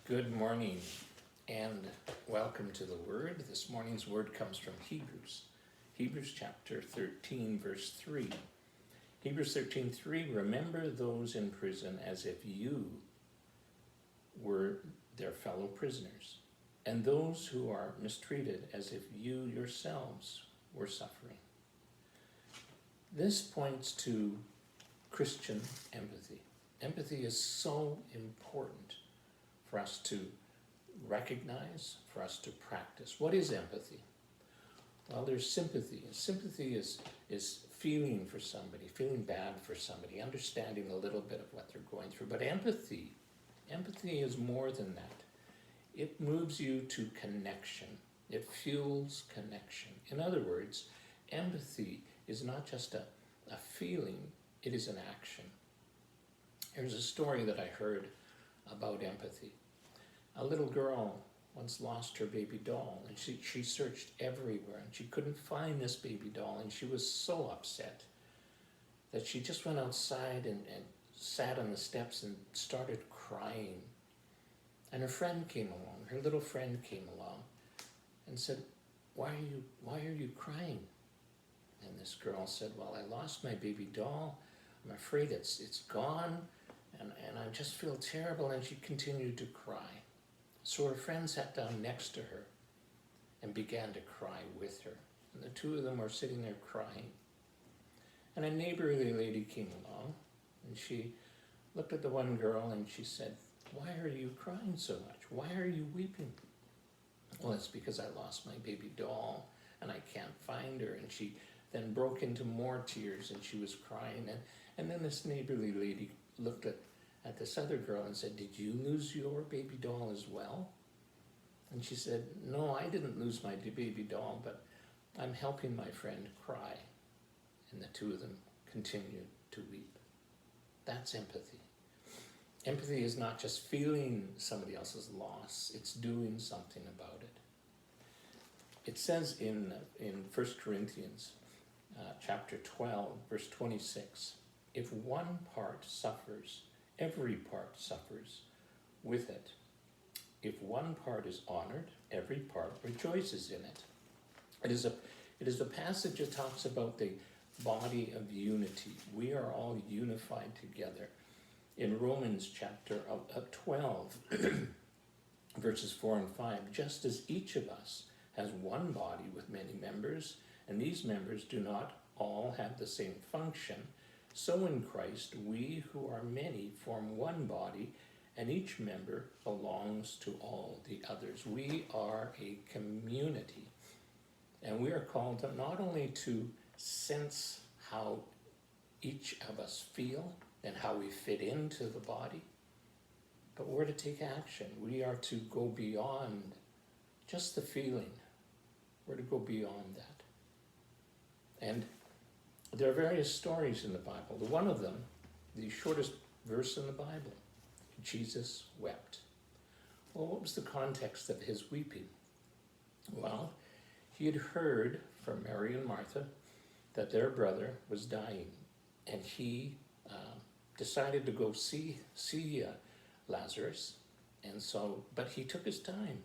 Good morning and welcome to the Word. This morning's Word comes from Hebrews chapter 13, verse 3. Hebrews 13:3. Remember those in prison as if you were their fellow prisoners, and those who are mistreated as if you yourselves were suffering. This points to Christian empathy. Empathy is so important for us to recognize, for us to practice. What is empathy? Well, there's sympathy. Sympathy is feeling for somebody, feeling bad for somebody, understanding a little bit of what they're going through. But empathy is more than that. It moves you to connection. It fuels connection. In other words, empathy is not just a feeling, it is an action. Here's a story that I heard about empathy. A little girl once lost her baby doll, and she searched everywhere, and she couldn't find this baby doll, and she was so upset that she just went outside and sat on the steps and started crying. And her friend came along, her little friend came along and said, why are you crying? And this girl said, well, I lost my baby doll. I'm afraid it's gone, and I just feel terrible. And she continued to cry. So her friend sat down next to her and began to cry with her. And the two of them were sitting there crying. And a neighborly lady came along, and she looked at the one girl and she said, why are you crying so much? Why are you weeping? Well, it's because I lost my baby doll and I can't find her. And she then broke into more tears and she was crying. And then this neighborly lady looked at this other girl and said, did you lose your baby doll as well? And she said, no, I didn't lose my baby doll, but I'm helping my friend cry. And the two of them continued to weep. That's empathy. Empathy is not just feeling somebody else's loss, it's doing something about it. It says in 1 Corinthians chapter 12, verse 26, if one part suffers, every part suffers with it. If one part is honored, every part rejoices in it. It is a passage that talks about the body of unity. We are all unified together. In Romans chapter 12, verses 4 and 5, just as each of us has one body with many members, and these members do not all have the same function, so in Christ we who are many form one body, and each member belongs to all the others. We are a community, and we are called not only to sense how each of us feel and how we fit into the body, but we're to take action. We are to go beyond just the feeling. We're to go beyond that. And there are various stories in the Bible. One of them, the shortest verse in the Bible, Jesus wept. Well, what was the context of his weeping? Well, he had heard from Mary and Martha that their brother was dying, and he decided to go see Lazarus, and so, but he took his time.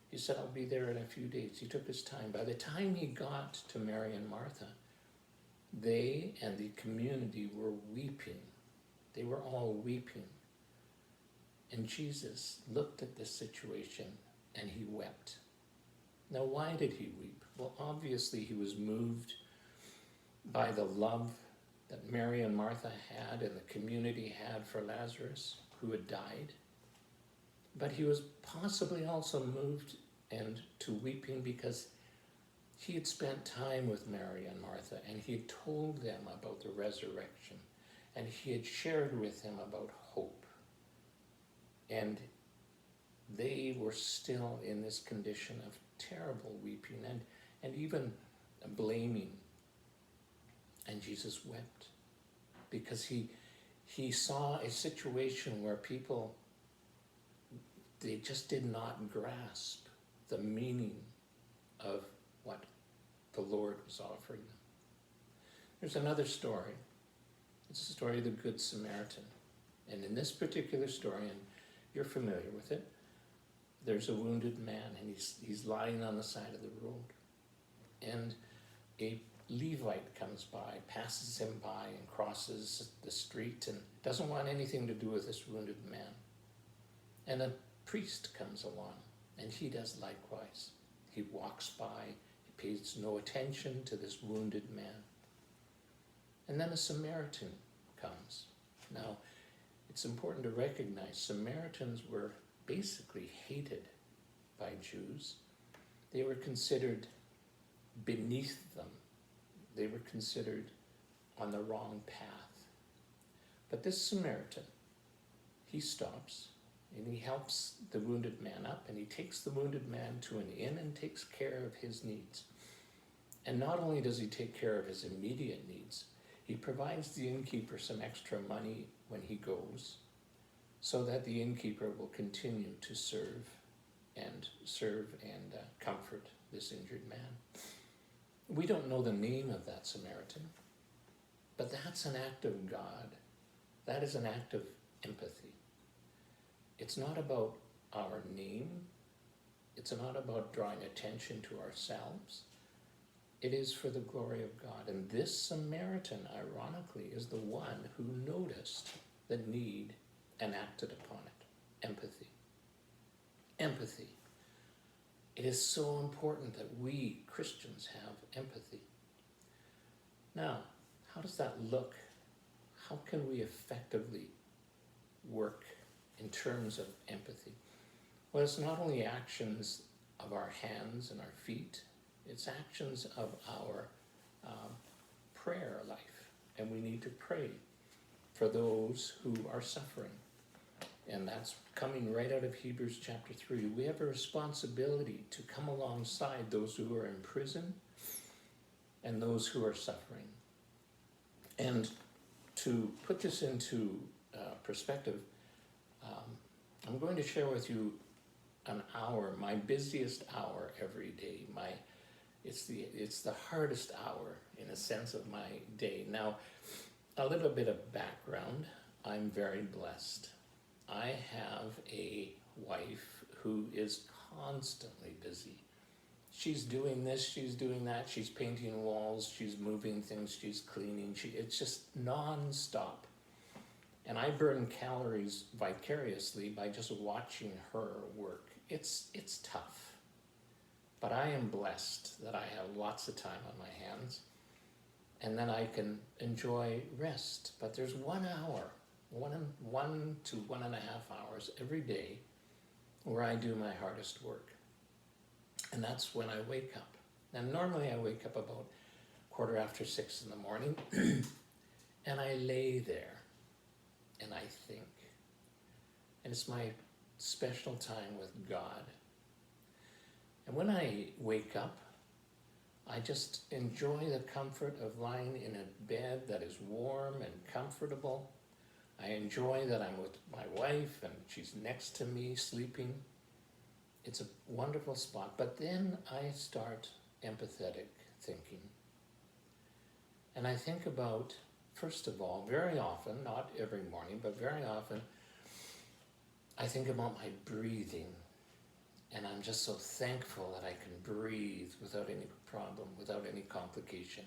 He said, I'll be there in a few days. He took his time. By the time he got to Mary and Martha, they and the community were weeping. They were all weeping. And Jesus looked at this situation and he wept. Now, why did he weep? Well, obviously he was moved by the love that Mary and Martha had and the community had for Lazarus, who had died. But he was possibly also moved and to weeping because he had spent time with Mary and Martha, and he had told them about the resurrection, and he had shared with them about hope. And they were still in this condition of terrible weeping and even blaming. And Jesus wept because he saw a situation where people, they just did not grasp the meaning of what the Lord was offering them. There's another story. It's the story of the Good Samaritan. And in this particular story, and you're familiar with it, there's a wounded man, and he's lying on the side of the road. And a Levite comes by, passes him by, and crosses the street, and doesn't want anything to do with this wounded man. And a priest comes along, and he does likewise. He walks by, he pays no attention to this wounded man. And then a Samaritan comes. Now, it's important to recognize Samaritans were basically hated by Jews. They were considered beneath them. They were considered on the wrong path. But this Samaritan, he stops and he helps the wounded man up, and he takes the wounded man to an inn and takes care of his needs. And not only does he take care of his immediate needs, he provides the innkeeper some extra money when he goes, so that the innkeeper will continue to serve and comfort this injured man. We don't know the name of that Samaritan, but that's an act of God. That is an act of empathy. It's not about our name. It's not about drawing attention to ourselves. It is for the glory of God. And this Samaritan, ironically, is the one who noticed the need and acted upon it. Empathy. Empathy. It is so important that we Christians have empathy. Now, how does that look? How can we effectively work in terms of empathy? Well, it's not only actions of our hands and our feet, it's actions of our prayer life. And we need to pray for those who are suffering. And that's coming right out of Hebrews chapter 3. We have a responsibility to come alongside those who are in prison and those who are suffering. And to put this into perspective, I'm going to share with you an hour, my busiest hour every day. It's the hardest hour in a sense of my day. Now, a little bit of background. I'm very blessed. I have a wife who is constantly busy. She's doing this, she's doing that, she's painting walls, she's moving things, she's cleaning. It's just non-stop. And I burn calories vicariously by just watching her work. It's tough. But I am blessed that I have lots of time on my hands. And then I can enjoy rest. But there's 1 hour, 1 to 1.5 hours every day where I do my hardest work. And that's when I wake up. And normally I wake up about 6:15 in the morning and I lay there and I think. And it's my special time with God. And when I wake up, I just enjoy the comfort of lying in a bed that is warm and comfortable. I enjoy that I'm with my wife and she's next to me sleeping. It's a wonderful spot. But then I start empathetic thinking. And I think about, first of all, very often, not every morning, but very often, I think about my breathing. And I'm just so thankful that I can breathe without any problem, without any complication.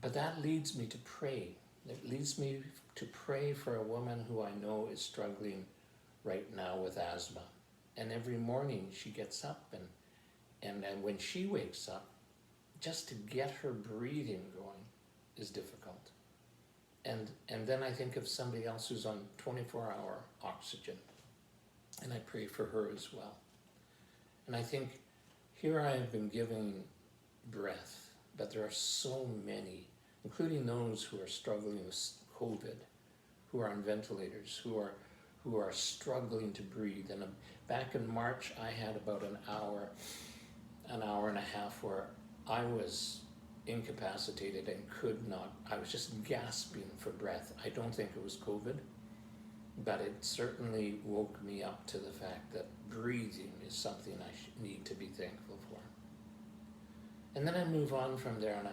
But that leads me to pray. It leads me to pray for a woman who I know is struggling right now with asthma. And every morning she gets up and when she wakes up, just to get her breathing going is difficult. And then I think of somebody else who's on 24-hour oxygen. And I pray for her as well. And I think here I have been given breath, but there are so many, including those who are struggling with COVID, who are on ventilators, who are struggling to breathe. And back in March, I had about an hour and a half where I was incapacitated and could not, I was just gasping for breath. I don't think it was COVID, but it certainly woke me up to the fact that breathing is something I need to be thankful for. And then I move on from there, and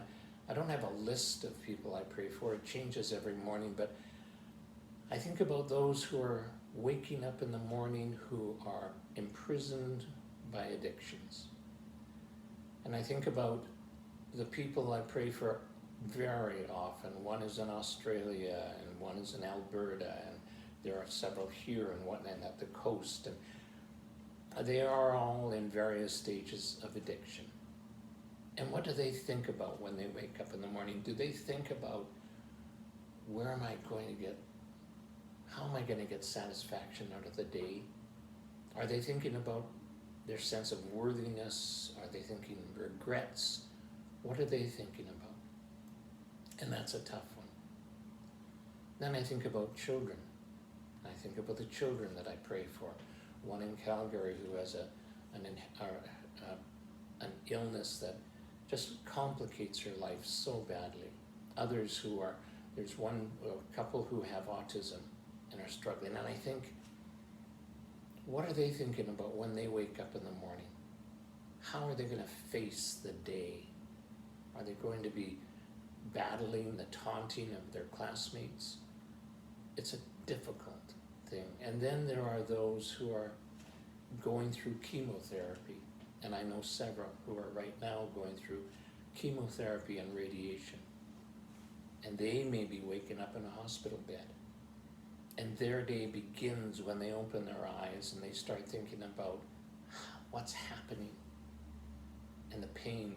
I don't have a list of people I pray for. It changes every morning, but I think about those who are waking up in the morning who are imprisoned by addictions. And I think about the people I pray for very often. One is in Australia and one is in Alberta, and there are several here and one and at the coast, and they are all in various stages of addiction. And what do they think about when they wake up in the morning? Do they think about, where am I going to get, how am I going to get satisfaction out of the day? Are they thinking about their sense of worthiness? Are they thinking regrets? What are they thinking about? And that's a tough one. Then I think about children. I think about the children that I pray for. One in Calgary who has an illness that just complicates her life so badly. Others who are, there's a couple who have autism and are struggling. And I think, what are they thinking about when they wake up in the morning? How are they going to face the day? Are they going to be battling the taunting of their classmates? It's a difficult thing. And then there are those who are going through chemotherapy, and I know several who are right now going through chemotherapy and radiation, and they may be waking up in a hospital bed, and their day begins when they open their eyes and they start thinking about what's happening and the pain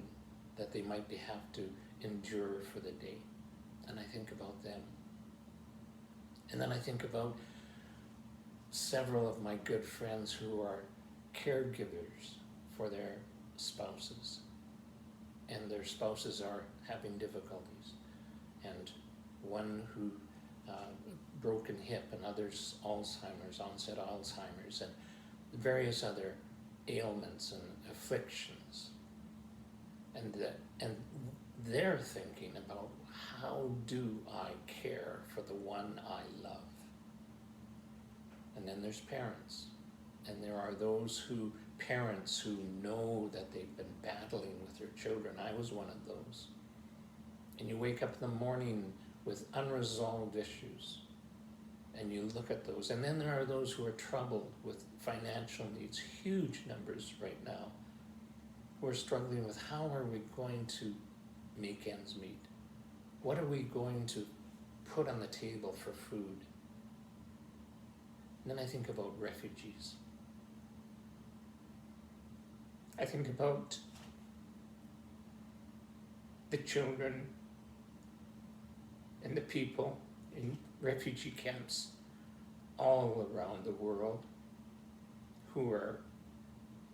that they might have to endure for the day. And I think about them. And then I think about several of my good friends who are caregivers for their spouses, and their spouses are having difficulties, and one who broken hip, and others Alzheimer's, onset Alzheimer's, and various other ailments and afflictions, and they're thinking about, how do I care for the one I love? And then there's parents, and there are those parents who know that they've been battling with their children. I was one of those. And you wake up in the morning with unresolved issues, and you look at those. And then there are those who are troubled with financial needs, huge numbers right now, who are struggling with, how are we going to make ends meet? What are we going to put on the table for food? And then I think about refugees. I think about the children and the people in refugee camps all around the world who are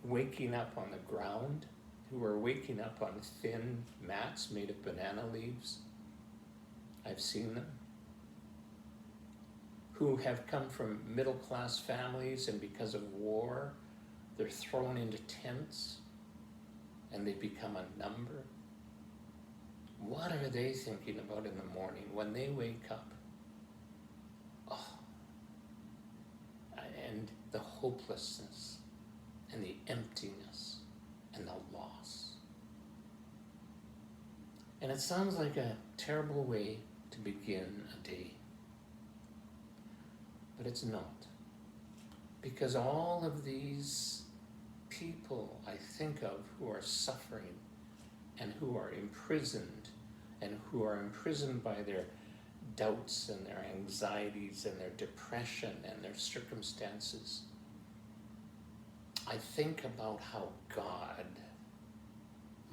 waking up on the ground, who are waking up on thin mats made of banana leaves. I've seen them. Who have come from middle-class families, and because of war, they're thrown into tents and they become a number. What are they thinking about in the morning when they wake up? Oh, and the hopelessness and the emptiness and the loss. And it sounds like a terrible way to begin a day. But it's not. Because all of these people I think of who are suffering and who are imprisoned, and who are imprisoned by their doubts and their anxieties and their depression and their circumstances, I think about how God,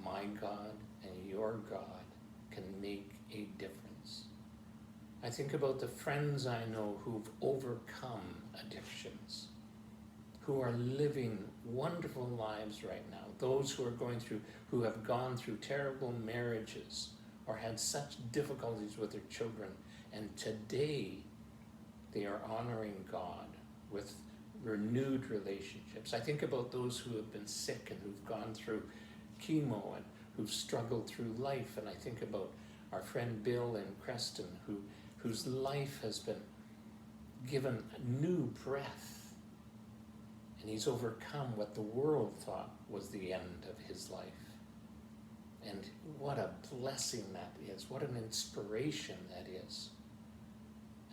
my God and your God, can make a difference. I think about the friends I know who've overcome addictions, who are living wonderful lives right now. Those who are going through, who have gone through terrible marriages or had such difficulties with their children, and today they are honoring God with renewed relationships. I think about those who have been sick and who've gone through chemo and who've struggled through life, and I think about our friend Bill in Creston, whose life has been given new breath, and he's overcome what the world thought was the end of his life. And what a blessing that is, what an inspiration that is.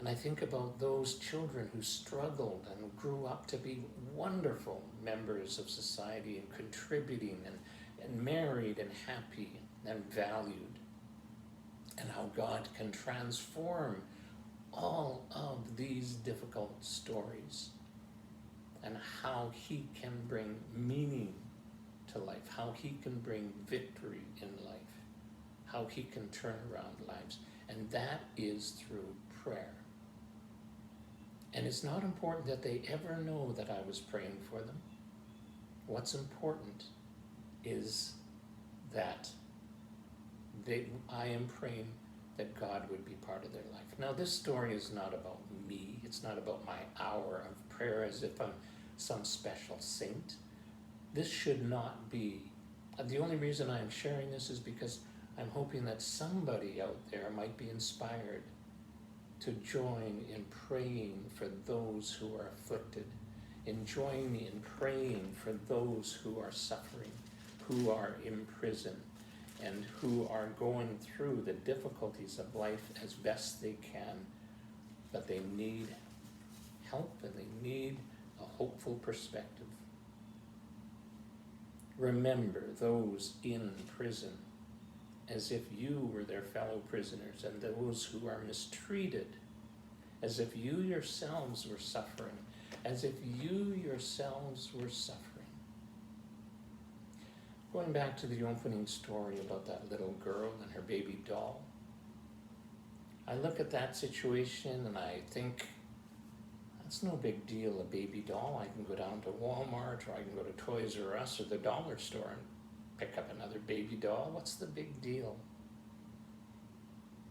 And I think about those children who struggled and grew up to be wonderful members of society and contributing and married and happy and valued. And how God can transform all of these difficult stories, and how He can bring meaning to life, how He can bring victory in life, how He can turn around lives. And that is through prayer. And it's not important that they ever know that I was praying for them. What's important is that I am praying that God would be part of their life. Now, this story is not about me. It's not about my hour of prayer as if I'm some special saint. This should not be. The only reason I'm sharing this is because I'm hoping that somebody out there might be inspired to join in praying for those who are afflicted, in joining in praying for those who are suffering, who are in prison, and who are going through the difficulties of life as best they can, but they need help and they need a hopeful perspective. Remember those in prison as if you were their fellow prisoners, and those who are mistreated as if you yourselves were suffering, as if you yourselves were suffering. Going back to the opening story about that little girl and her baby doll, I look at that situation and I think, that's no big deal, a baby doll. I can go down to Walmart, or I can go to Toys R Us or the dollar store and pick up another baby doll. What's the big deal?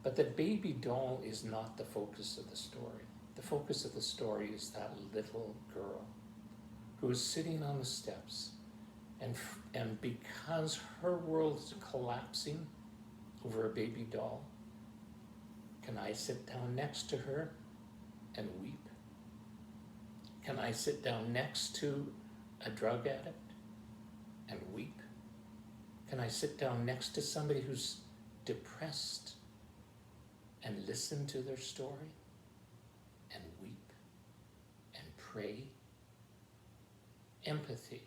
But the baby doll is not the focus of the story. The focus of the story is that little girl who is sitting on the steps, and because her world is collapsing over a baby doll, can I sit down next to her and weep? Can I sit down next to a drug addict and weep? Can I sit down next to somebody who's depressed and listen to their story and weep and pray? Empathy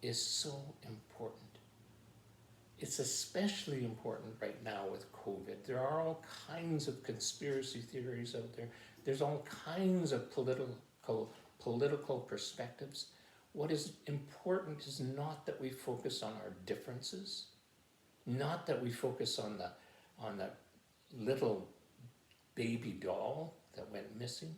is so important. It's especially important right now with COVID. There are all kinds of conspiracy theories out there. There's all kinds of political perspectives. What is important is not that we focus on our differences, not that we focus on the little baby doll that went missing.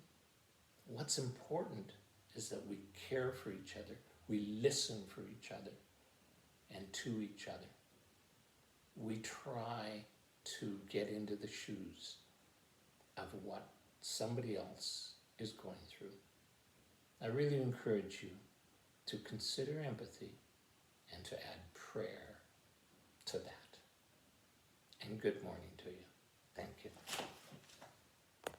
What's important is that we care for each other, we listen for each other and to each other. We try to get into the shoes of what somebody else is going through. I really encourage you to consider empathy and to add prayer to that. And good morning to you.